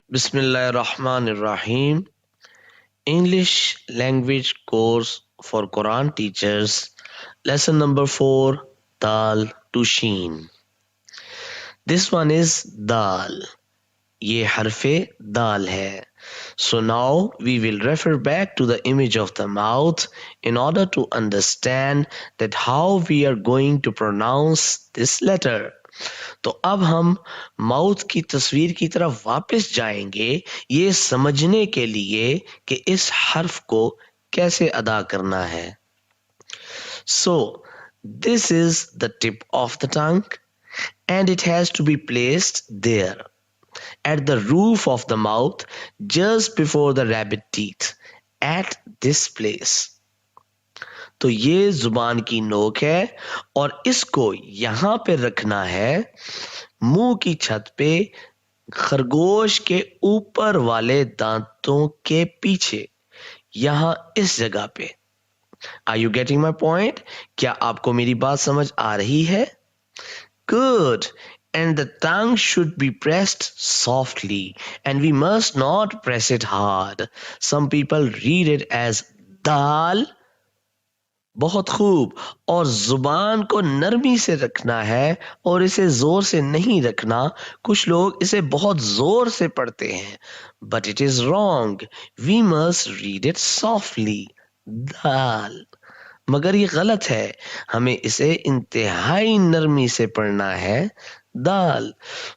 Bismillahirrahmanirrahim. English language course for Quran teachers. Lesson number 4. Dal to Sheen. This one is Dal. ये हरफे दाल है. So now we will refer back to the image of the mouth in order to understand that how we are going to pronounce this letter. तो अब हम mouth की तस्वीर की तरफ वापस जाएंगे ये समझने के लिए कि इस हर्फ को कैसे अदा करना है. So this is the tip of the tongue and it has to be placed there at the roof of the mouth just before the rabbit teeth at this place. तो ये जुबान की नोक है और इसको यहां पे रखना है मुंह की छत पे खरगोश के ऊपर वाले दांतों के पीछे यहां इस जगह पे. Are you getting my point? क्या आपको मेरी बात समझ आ रही है? Good. And the tongue should be pressed softly and we must not press it hard. Some people read it as dal. बहुत खूब. और जुबान को नरमी से रखना है और इसे जोर से नहीं रखना. कुछ लोग इसे बहुत जोर से पढ़ते हैं. But it is wrong. We must read it softly. दाल. मगर ये गलत है. हमें इसे इंतहाई नरमी से पढ़ना है. Dal.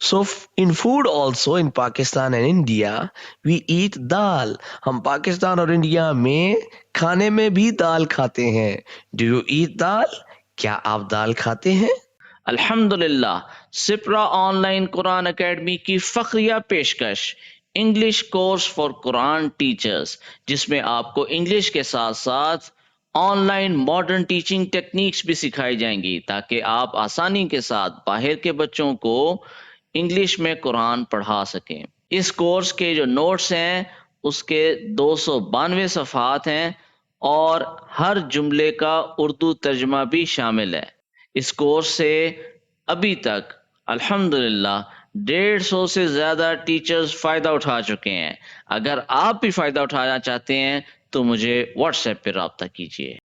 So in food also in Pakistan and India we eat dal. हम पाकिस्तान और इंडिया में खाने में भी दाल खाते हैं. Do you eat dal? क्या आप दाल खाते हैं? अल्हम्दुलिल्लाह. सिप्रा ऑनलाइन कुरान एकेडमी की फख्रिया पेशकश English course for Quran teachers, जिसमें आपको इंग्लिश के साथ साथ ऑनलाइन मॉडर्न टीचिंग टेक्निक्स भी सिखाई जाएंगी ताकि आप आसानी के साथ बाहर के बच्चों को इंग्लिश में कुरान पढ़ा सकें. इस कोर्स के जो नोट्स हैं उसके 292 सफ़हात हैं और हर जुमले का उर्दू तर्जमा भी शामिल है. इस कोर्स से अभी तक अल्हम्दुलिल्लाह 150 से ज़्यादा टीचर्स फ़ायदा उठा चुके हैं. अगर आप भी फ़ायदा उठाना चाहते हैं तो मुझे व्हाट्सएप पे रब्ता कीजिए.